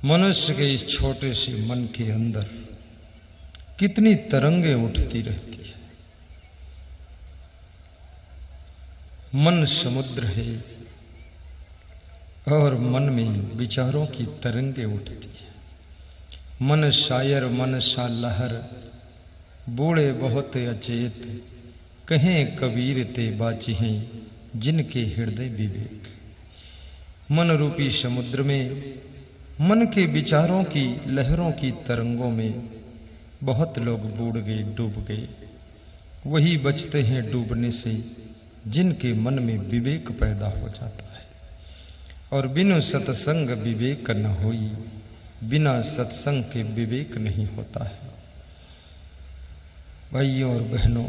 मनुष्य के इस छोटे से मन के अंदर कितनी तरंगे उठती रहती है। मन समुद्र है और मन में विचारों की तरंगे उठती है। मन शायर मन सा लहर, बूढ़े बहुत अचेत, कहें कबीर ते बाची हैं जिनके हृदय विवेक। मन रूपी समुद्र में मन के विचारों की लहरों की तरंगों में बहुत लोग बूढ़ गए, डूब गए। वही बचते हैं डूबने से जिनके मन में विवेक पैदा हो जाता है। और बिनु सत्संग विवेक न होई, बिना सत्संग के विवेक नहीं होता है। भाइयों और बहनों,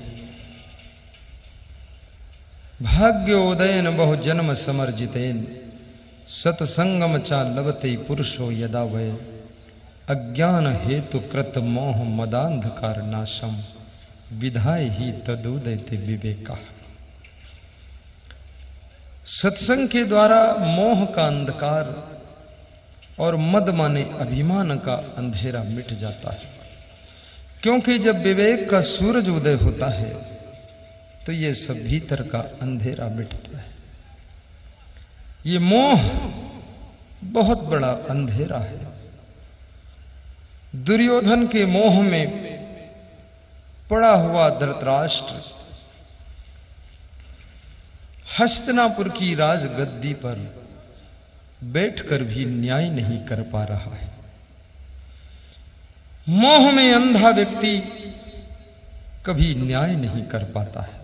भाग्योदयन बहु जन्म समर्जितेन, सत्संगम चा लभते पुरुषो यदा वै, अज्ञान हेतु कृत मोह मदांधकार नाशम, विधाय ही तदुदयते विवेका। सत्संग के द्वारा मोह का अंधकार और मद माने अभिमान का अंधेरा मिट जाता है। क्योंकि जब विवेक का सूरज उदय होता है तो ये सब भीतर का अंधेरा मिटता है। ये मोह बहुत बड़ा अंधेरा है। दुर्योधन के मोह में पड़ा हुआ धृतराष्ट्र हस्तिनापुर की राजगद्दी पर बैठकर भी न्याय नहीं कर पा रहा है। मोह में अंधा व्यक्ति कभी न्याय नहीं कर पाता है।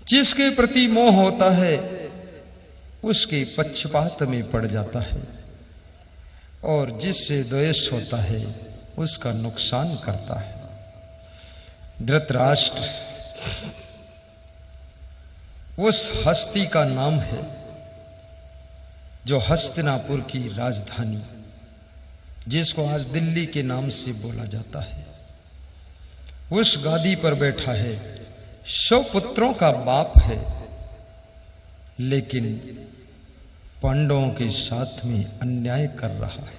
जिसके प्रति मोह होता है उसके पक्षपात में पड़ जाता है और जिससे द्वेष होता है उसका नुकसान करता है। धृतराष्ट्र उस हस्ती का नाम है जो हस्तिनापुर की राजधानी, जिसको आज दिल्ली के नाम से बोला जाता है, उस गादी पर बैठा है। 100 पुत्रों का बाप है, लेकिन पांडवों के साथ में अन्याय कर रहा है।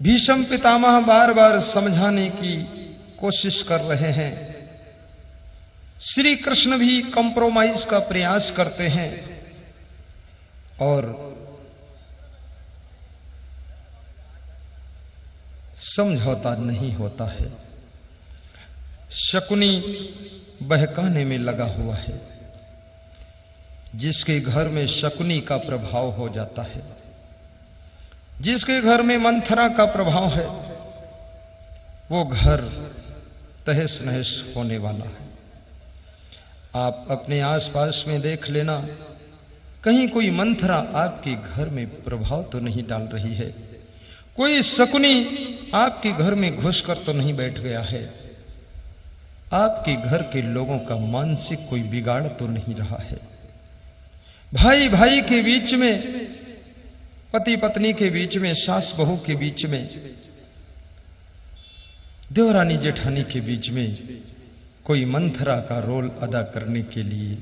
भीष्म पितामह बार बार समझाने की कोशिश कर रहे हैं। श्री कृष्ण भी कंप्रोमाइज का प्रयास करते हैं और समझौता नहीं होता है। शकुनी बहकाने में लगा हुआ है। जिसके घर में शकुनी का प्रभाव हो जाता है, जिसके घर में मंथरा का प्रभाव है, वो घर तहस नहस होने वाला है। आप अपने आसपास में देख लेना, कहीं कोई मंथरा आपके घर में प्रभाव तो नहीं डाल रही है। कोई शकुनी आपके घर में घुसकर तो नहीं बैठ गया है। आपके घर के लोगों का मानसिक कोई बिगाड़ तो नहीं रहा है। भाई भाई के बीच में, पति पत्नी के बीच में, सास बहू के बीच में, देवरानी जेठानी के बीच में कोई मंथरा का रोल अदा करने के लिए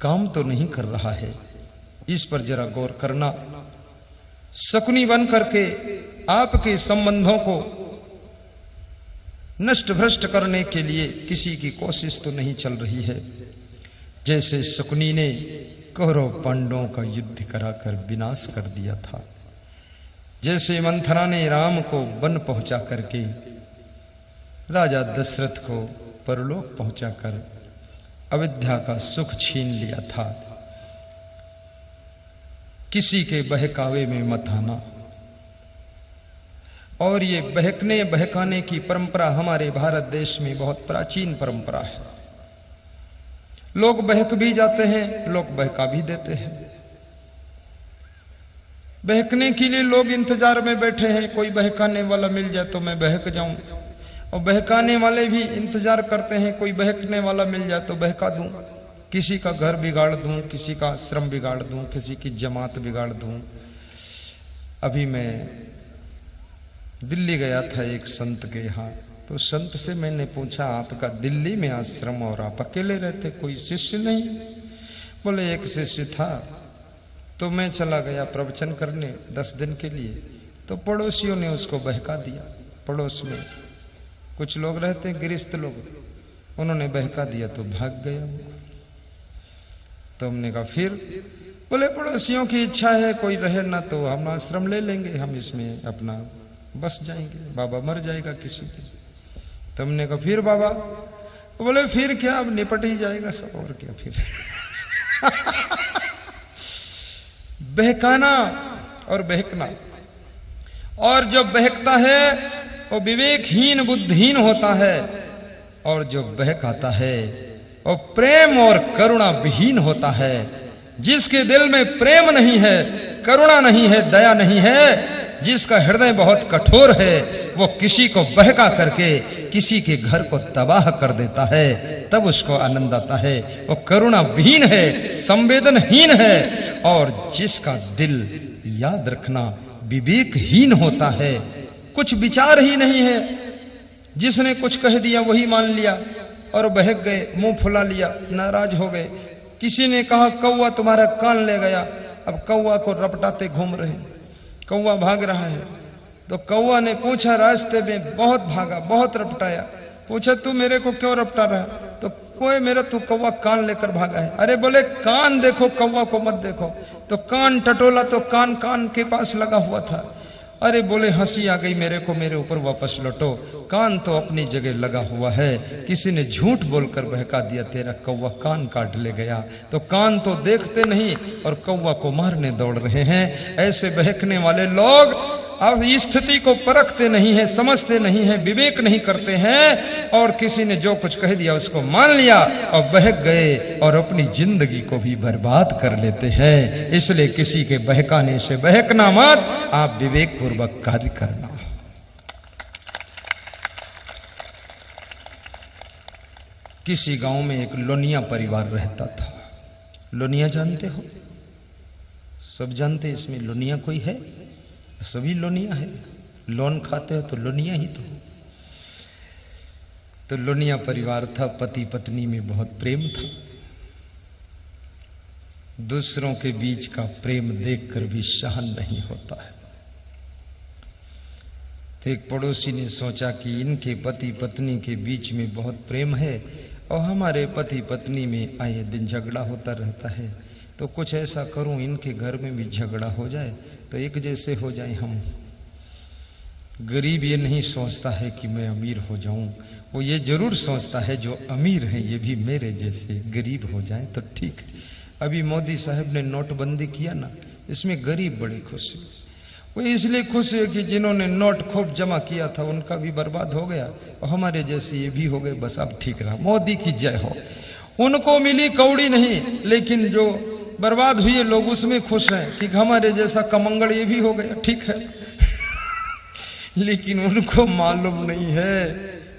काम तो नहीं कर रहा है। इस पर जरा गौर करना। शकुनी बन करके आपके संबंधों को नष्ट भ्रष्ट करने के लिए किसी की कोशिश तो नहीं चल रही है। जैसे शकुनी ने कौरव पांडवों का युद्ध कराकर विनाश कर दिया था, जैसे मंथरा ने राम को वन पहुंचा करके राजा दशरथ को परलोक पहुंचाकर अयोध्या का सुख छीन लिया था। किसी के बहकावे में मत आना। और ये बहकने बहकाने की परंपरा हमारे भारत देश में बहुत प्राचीन परंपरा है। लोग बहक भी जाते हैं, लोग बहका भी देते हैं। बहकने के लिए लोग इंतजार में बैठे हैं, कोई बहकाने वाला मिल जाए तो मैं बहक जाऊं, और बहकाने वाले भी इंतजार करते हैं कोई बहकने वाला मिल जाए तो बहका दूं, किसी का घर बिगाड़ दूं, किसी का आश्रम बिगाड़ दूं, किसी की जमात बिगाड़ दूं। अभी मैं दिल्ली गया था एक संत के यहाँ, तो संत से मैंने पूछा आपका दिल्ली में आश्रम और आप अकेले रहते, कोई शिष्य नहीं? बोले एक शिष्य था, तो मैं चला गया प्रवचन करने 10 दिन के लिए, तो पड़ोसियों ने उसको बहका दिया। पड़ोस में कुछ लोग रहते हैं, गृहस्थ लोग, उन्होंने बहका दिया तो भाग गया वो। तो हमने कहा फिर, बोले पड़ोसियों की इच्छा है कोई रहे ना तो हम आश्रम ले लेंगे, हम इसमें अपना बस जाएंगे, बाबा मर जाएगा किसी दिन। तो हमने कहा फिर बाबा, बोले फिर क्या, अब निपट ही जाएगा सब, और क्या फिर। बहकाना और बहकना, और जो बहकता है वो विवेकहीन बुद्धिहीन होता है, और जो बहकाता है वो प्रेम और करुणा विहीन होता है। जिसके दिल में प्रेम नहीं है, करुणा नहीं है, दया नहीं है, जिसका हृदय बहुत कठोर है, वो किसी को बहका करके किसी के घर को तबाह कर देता है, तब उसको आनंद आता है। वो करुणा विहीन है, संवेदनहीन है, और जिसका दिल, याद रखना, विवेकहीन होता है, कुछ विचार ही नहीं है, जिसने कुछ कह दिया वही मान लिया और बहक गए, मुंह फुला लिया, नाराज हो गए। किसी ने कहा कौवा तुम्हारा कान ले गया, अब कौवा को रपटाते घूम रहे, कौवा भाग रहा है। तो कौवा ने पूछा, रास्ते में बहुत भागा, बहुत रपटाया, पूछा तू मेरे को क्यों रपटा रहा? तो कोई मेरा तू कौवा कान लेकर भागा है। अरे बोले कान देखो, कौवा को मत देखो। तो कान टटोला तो कान कान के पास लगा हुआ था। अरे बोले हंसी आ गई मेरे को, मेरे ऊपर वापस लौटो, कान तो अपनी जगह लगा हुआ है, किसी ने झूठ बोलकर बहका दिया, तेरा कौवा कान काट ले गया। तो कान तो देखते नहीं और कौवा को मारने दौड़ रहे हैं। ऐसे बहकने वाले लोग अब स्थिति को परखते नहीं है, समझते नहीं है, विवेक नहीं करते हैं, और किसी ने जो कुछ कह दिया उसको मान लिया और बहक गए और अपनी जिंदगी को भी बर्बाद कर लेते हैं। इसलिए किसी के बहकाने से बहकना मत, आप विवेक पूर्वक कार्य करना। किसी गांव में एक लोनिया परिवार रहता था। लोनिया जानते हो? सब जानते, इसमें लोनिया कोई है? सभी लोनिया है। लोन खाते हो तो लोनिया ही तो लोनिया परिवार था, पति पत्नी में बहुत प्रेम था। दूसरों के बीच का प्रेम देखकर भी सहन नहीं होता है। तो एक पड़ोसी ने सोचा कि इनके पति पत्नी के बीच में बहुत प्रेम है और हमारे पति पत्नी में आए दिन झगड़ा होता रहता है, तो कुछ ऐसा करूं इनके घर में भी झगड़ा हो जाए तो एक जैसे हो जाए हम। गरीब ये नहीं सोचता है कि मैं अमीर हो जाऊं, वो ये जरूर सोचता है जो अमीर हैं ये भी मेरे जैसे गरीब हो जाएं तो ठीक है। अभी मोदी साहब ने नोटबंदी किया ना, इसमें गरीब बड़े खुश है। वो इसलिए खुश है कि जिन्होंने नोट खूब जमा किया था उनका भी बर्बाद हो गया और हमारे जैसे ये भी हो गए, बस अब ठीक रहा। मोदी की जय हो। उनको मिली कौड़ी नहीं, लेकिन जो बर्बाद हुए लोग उसमें खुश हैं कि हमारे जैसा कमंगल ये भी हो गया, ठीक है। लेकिन उनको मालूम नहीं है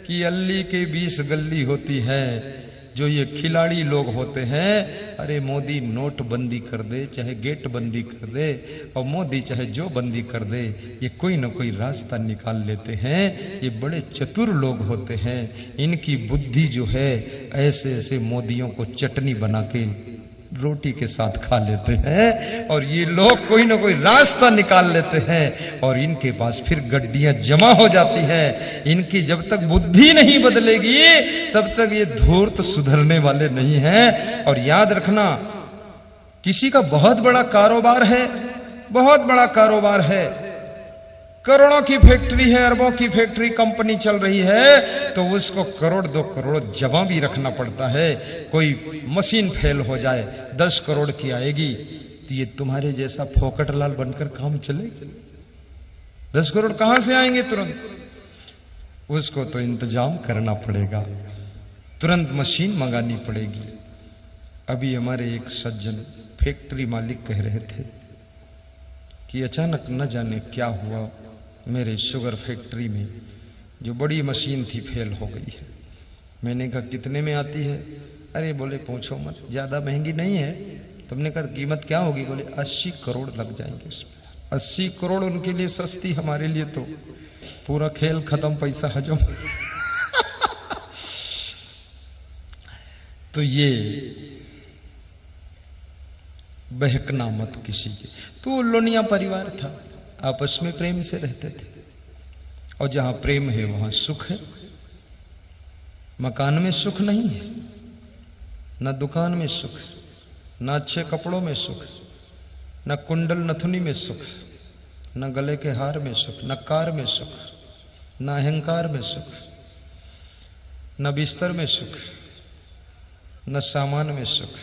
कि अल्ली के 20 गली होती है। जो ये खिलाड़ी लोग होते हैं, अरे मोदी नोट बंदी कर दे, चाहे गेट बंदी कर दे, और मोदी चाहे जो बंदी कर दे, ये कोई ना कोई रास्ता निकाल लेते हैं। ये बड़े चतुर लोग होते हैं। इनकी बुद्धि जो है, ऐसे ऐसे मोदियों को चटनी बना के रोटी के साथ खा लेते हैं, और ये लोग कोई ना कोई रास्ता निकाल लेते हैं और इनके पास फिर गड्डियां जमा हो जाती हैं। इनकी जब तक बुद्धि नहीं बदलेगी तब तक ये धूर्त सुधरने वाले नहीं हैं। और याद रखना, किसी का बहुत बड़ा कारोबार है, बहुत बड़ा कारोबार है, करोड़ों की फैक्ट्री है, अरबों की फैक्ट्री कंपनी चल रही है, तो उसको करोड़ 2 करोड़ जमा भी रखना पड़ता है। कोई मशीन फेल हो जाए, 10 करोड़ की आएगी, तो ये तुम्हारे जैसा फोकटलाल बनकर काम चले? 10 करोड़ कहां से आएंगे तुरंत? उसको तो इंतजाम करना पड़ेगा, तुरंत मशीन मंगानी पड़ेगी। अभी हमारे एक सज्जन फैक्ट्री मालिक कह रहे थे कि अचानक न जाने क्या हुआ, मेरे शुगर फैक्ट्री में जो बड़ी मशीन थी फेल हो गई है। मैंने कहा कितने में आती है? अरे बोले पूछो मत, ज़्यादा महंगी नहीं है। तुमने कहा कीमत क्या होगी? बोले 80 करोड़ लग जाएंगे उसमें। 80 करोड़ उनके लिए सस्ती, हमारे लिए तो पूरा खेल खत्म, पैसा हजम। तो ये बहकना मत किसी के। तो लोनिया परिवार था, आपस में प्रेम से रहते थे, और जहां प्रेम है वहां सुख है। मकान में सुख नहीं है, न दुकान में सुख है, न अच्छे कपड़ों में सुख है, न कुंडल नथुनी में सुख, न गले के हार में सुख, न कार में सुख, न अहंकार में सुख, न बिस्तर में सुख, न सामान में सुख।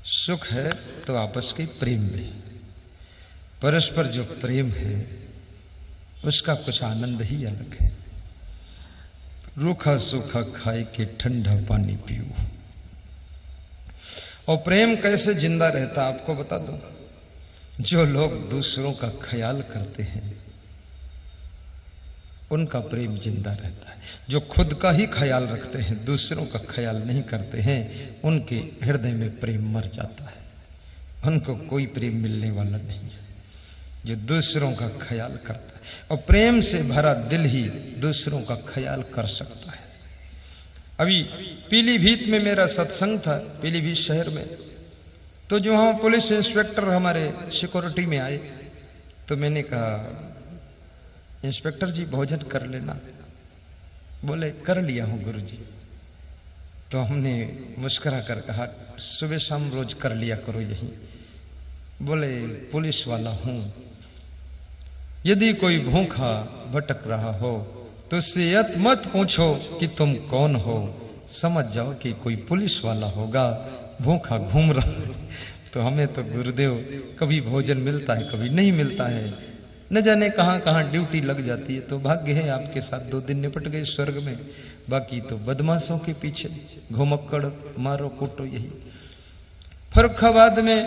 सुख है तो आपस के प्रेम में, परस्पर जो प्रेम है उसका कुछ आनंद ही अलग है। रूखा सूखा खाए के ठंडा पानी पियो। और प्रेम कैसे जिंदा रहता आपको बता दो। जो लोग दूसरों का ख्याल करते हैं उनका प्रेम जिंदा रहता है। जो खुद का ही ख्याल रखते हैं, दूसरों का ख्याल नहीं करते हैं, उनके हृदय में प्रेम मर जाता है, उनको कोई प्रेम मिलने वाला नहीं है। जो दूसरों का ख्याल करता है, और प्रेम से भरा दिल ही दूसरों का ख्याल कर सकता है। अभी पीलीभीत में मेरा सत्संग था, पीलीभीत शहर में। तो जो वहां पुलिस इंस्पेक्टर हमारे सिक्योरिटी में आए, तो मैंने कहा इंस्पेक्टर जी भोजन कर लेना। बोले कर लिया हूं गुरुजी। तो हमने मुस्कुरा कर कहा सुबह शाम रोज कर लिया करो यही। बोले पुलिस वाला हूं, यदि कोई भूखा भटक रहा हो तो उससे यत मत पूछो कि तुम कौन हो, समझ जाओ कि कोई पुलिस वाला होगा भूखा घूम रहा है। तो हमें तो गुरुदेव कभी भोजन मिलता है, कभी नहीं मिलता है, न जाने कहां कहां ड्यूटी लग जाती है। तो भाग्य है आपके साथ 2 दिन निपट गए स्वर्ग में, बाकी तो बदमाशों के पीछे घुमक्कड़ मारो कूटो यही। फर्रुखाबाद में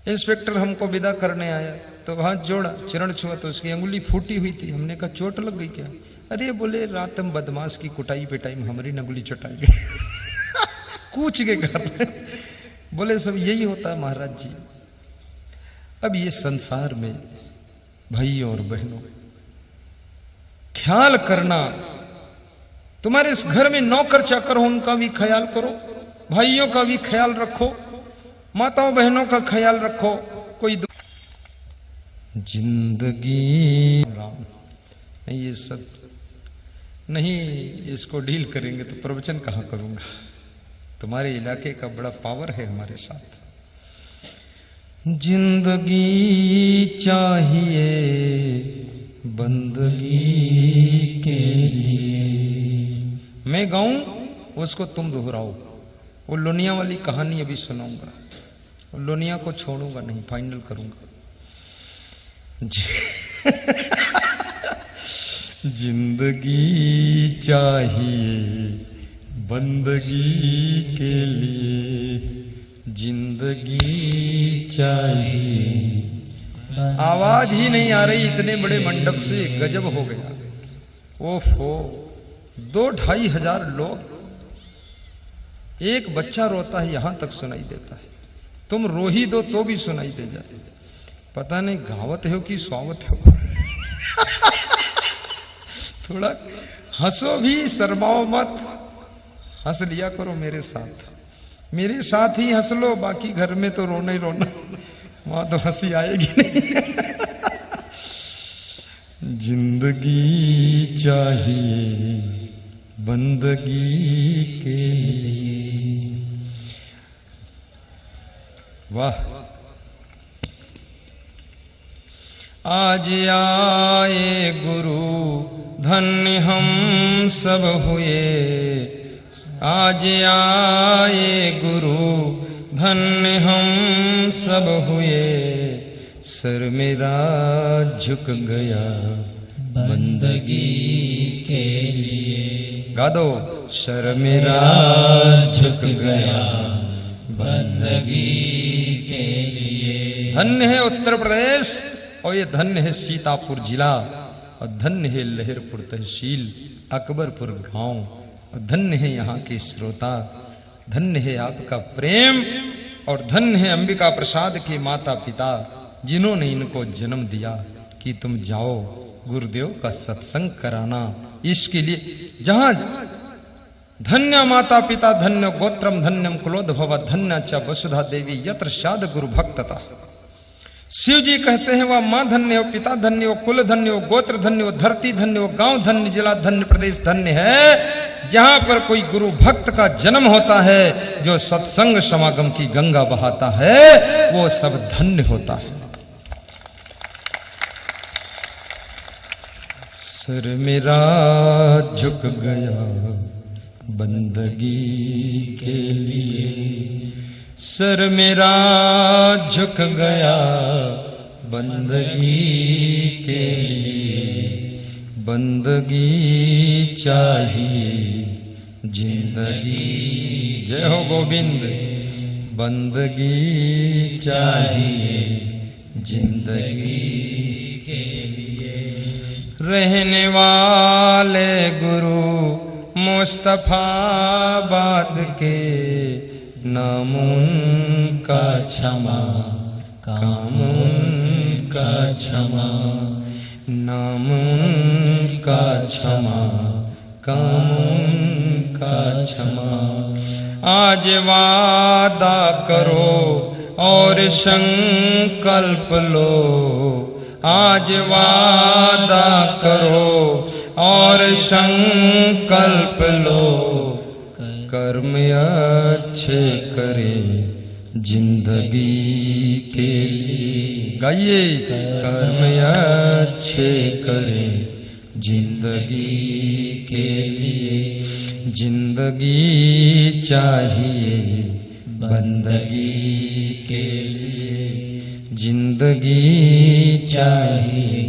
इंस्पेक्टर हमको विदा करने आया, तो हाथ जोड़ा, चरण छुआ तो उसकी अंगुली फूटी हुई थी। हमने कहा चोट लग गई क्या? अरे बोले रात में बदमाश की कुटाई पिटाई में हमारी अंगुली चटाई गई। कूच के घर। बोले सब यही होता है महाराज जी। अब ये संसार में भाइयों और बहनों, ख्याल करना, तुम्हारे इस घर में नौकर चाकर हो उनका भी ख्याल करो, भाइयों का भी ख्याल रखो, माताओं बहनों का ख्याल रखो। कोई जिंदगी राम नहीं, ये सब नहीं, इसको डील करेंगे तो प्रवचन कहां करूंगा। तुम्हारे इलाके का बड़ा पावर है हमारे साथ। जिंदगी चाहिए बंदगी के लिए। मैं गाऊं उसको तुम दोहराओ। वो लोनिया वाली कहानी अभी सुनाऊंगा, लोनिया को छोड़ूंगा नहीं, फाइनल करूंगा। जिंदगी चाहिए बंदगी के लिए, जिंदगी चाहिए। आवाज ही नहीं आ रही, इतने बड़े मंडप से गजब हो गया। ओफो, 2-2.5 हजार लोग, एक बच्चा रोता है यहां तक सुनाई देता है। तुम रो ही दो तो भी सुनाई दे जाए। पता नहीं गावत हो कि स्वावत हो। थोड़ा हंसो भी, शर्माओ मत, हंस लिया करो मेरे साथ। मेरे साथ ही हंस लो, बाकी घर में तो रोना ही रोना, वहां तो हंसी आएगी नहीं। जिंदगी चाहिए बंदगी के लिए। वाह। आज आए गुरु धन्य हम सब हुए, आज आए गुरु धन्य हम सब हुए, सर मेरा झुक गया बंदगी के लिए। गा दो, सर मेरा झुक गया बंदगी के लिए। धन्य है उत्तर प्रदेश, और ये धन्य है सीतापुर जिला, और धन्य है लहरपुर तहसील, अकबरपुर गांव, और धन्य है यहाँ के श्रोता। धन्य है आपका प्रेम, और धन्य है अंबिका प्रसाद के माता पिता, जिन्होंने इनको जन्म दिया कि तुम जाओ गुरुदेव का सत्संग कराना। इसके लिए जहां धन्य माता पिता धन्य गोत्रम धन्यम कुलोद्भव धन्य च वसुधा देवी यत्र शाद गुरु भक्तता। शिव जी कहते हैं वह माँ धन्य हो, पिता धन्य हो, कुल धन्य हो, गोत्र धन्य हो, धरती धन्य हो, गांव धन्य, जिला धन्य, प्रदेश धन्य है जहां पर कोई गुरु भक्त का जन्म होता है, जो सत्संग समागम की गंगा बहाता है, वो सब धन्य होता है। सर मेरा झुक गया बंदगी के लिए, सर मेरा झुक गया बंदगी के लिए, बंदगी चाहिए जिंदगी। जय हो गोविंद। बंदगी चाहिए जिंदगी के लिए, रहने वाले गुरु मुस्तफाबाद के, नाम उनका क्षमा काम उनका क्षमा, नाम उनका क्षमा काम उनका क्षमा। आज वादा करो और संकल्प लो, आज वादा करो और संकल्प लो, कर्म अच्छे करें जिंदगी के लिए। गाइए, कर्म अच्छे करें जिंदगी के लिए, जिंदगी चाहिए बंदगी के लिए, जिंदगी चाहिए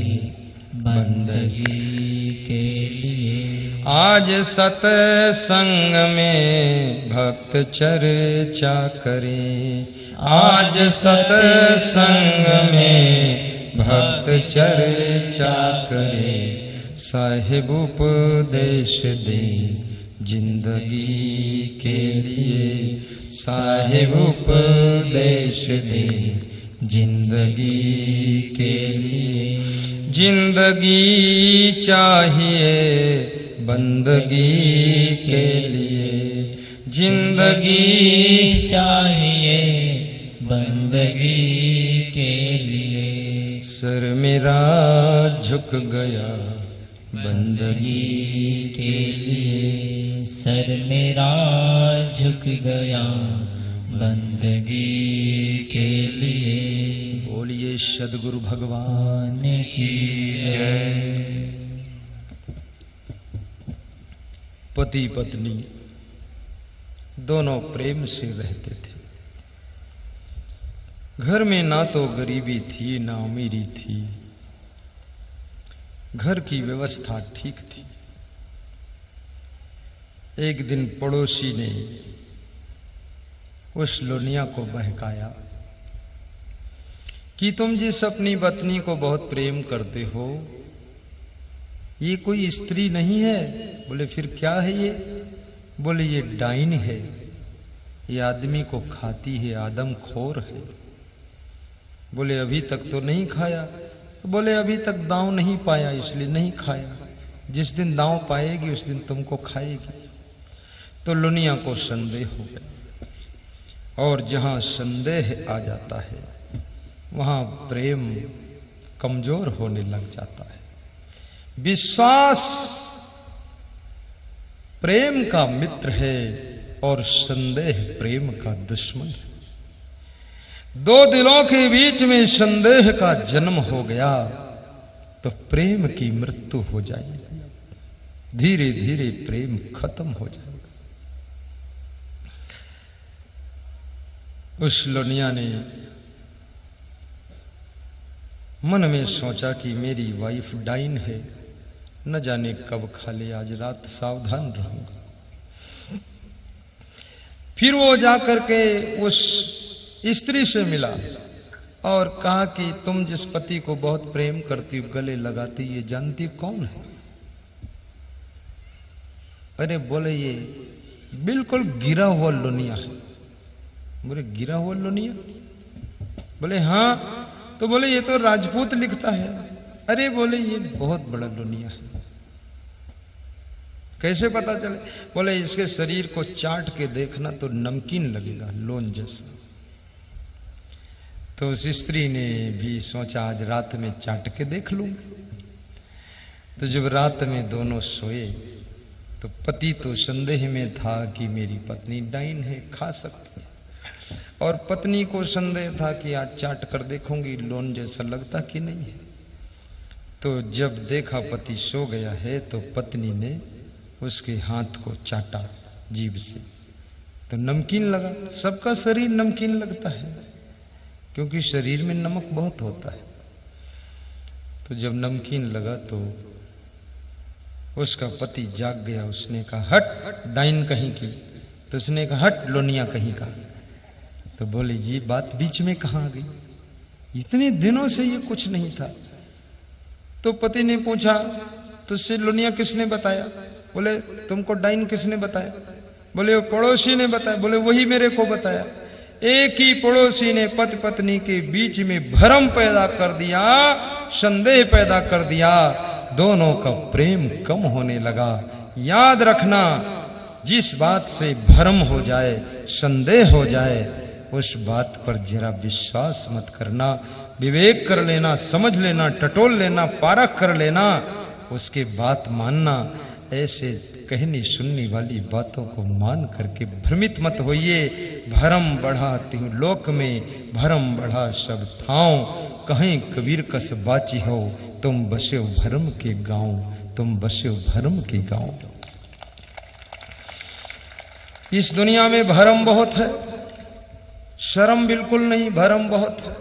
बंदगी के लिए। आज सत्संग में भक्त चर्चा करें, आज सत्संग में भक्त चर्चा करें, साहिब उपदेश दे जिंदगी के लिए, साहिब उपदेश दे जिंदगी के लिए, जिंदगी चाहिए बंदगी के लिए, जिंदगी चाहिए बंदगी के लिए। सर मेरा झुक गया बंदगी के लिए, सर मेरा झुक गया बंदगी के लिए। बोलिए सद्गुरु भगवान की जय। पति पत्नी दोनों प्रेम से रहते थे। घर में ना तो गरीबी थी ना अमीरी थी, घर की व्यवस्था ठीक थी। एक दिन पड़ोसी ने उस लोनिया को बहकाया कि तुम जिस अपनी पत्नी को बहुत प्रेम करते हो, ये कोई स्त्री नहीं है। बोले फिर क्या है ये? बोले ये डाइन है, ये आदमी को खाती है, आदमखोर है। बोले अभी तक तो नहीं खाया। बोले अभी तक दांव नहीं पाया इसलिए नहीं खाया, जिस दिन दांव पाएगी उस दिन तुमको खाएगी। तो लोनिया को संदेह हो गया, और जहां संदेह आ जाता है वहां प्रेम कमजोर होने लग जाता है। विश्वास प्रेम का मित्र है और संदेह प्रेम का दुश्मन है। दो दिलों के बीच में संदेह का जन्म हो गया तो प्रेम की मृत्यु हो जाएगी, धीरे धीरे प्रेम खत्म हो जाएगा। उस लोनिया ने मन में सोचा कि मेरी वाइफ डाइन है, न जाने कब खा ले, आज रात सावधान रहूंगा। फिर वो जाकर के उस स्त्री से मिला और कहा कि तुम जिस पति को बहुत प्रेम करती हो, गले लगाती, ये जानती कौन है? अरे बोले ये बिल्कुल गिरा हुआ लोनिया है। बोले गिरा हुआ लोनिया? बोले हाँ। तो बोले ये तो राजपूत लिखता है। अरे बोले ये बहुत बड़ा लोनिया है। कैसे पता चले? बोले इसके शरीर को चाट के देखना तो नमकीन लगेगा, लोन जैसा। तो उस स्त्री ने भी सोचा आज रात में चाट के देख लूंगी। तो जब रात में दोनों सोए तो पति तो संदेह में था कि मेरी पत्नी डाइन है, खा सकती है, और पत्नी को संदेह था कि आज चाट कर देखूंगी लोन जैसा लगता कि नहीं है। तो जब देखा पति सो गया है तो पत्नी ने उसके हाथ को चाटा जीभ से, तो नमकीन लगा। सबका शरीर नमकीन लगता है क्योंकि शरीर में नमक बहुत होता है। तो जब नमकीन लगा तो उसका पति जाग गया। उसने कहा हट डाइन कहीं की। तो उसने कहा हट लोनिया कहीं का। तो बोले ये बात बीच में कहाँ आ गई, इतने दिनों से ये कुछ नहीं था। तो पति ने पूछा तुझसे लोनिया किसने बताया? बोले तुमको डाइन किसने बताया? बोले वो पड़ोसी ने बताया। बोले वही मेरे को बताया। एक ही पड़ोसी ने पति पत्नी के बीच में भ्रम पैदा कर दिया, संदेह पैदा कर दिया, दोनों का प्रेम कम होने लगा। याद रखना, जिस बात से भ्रम हो जाए, संदेह हो जाए, उस बात पर जरा विश्वास मत करना, विवेक कर लेना, समझ लेना, टटोल लेना, पारख कर लेना, उसके बात मानना। ऐसे कहनी सुननी वाली बातों को मान करके भ्रमित मत होइए। भरम बढ़ा तिहु लोक में, भरम बढ़ा सब ठाव, कहीं कबीर कस बाची हो, तुम बसे हो भरम के गांव, तुम बसे हो भरम के गांव। इस दुनिया में भरम बहुत है, शर्म बिल्कुल नहीं, भरम बहुत है।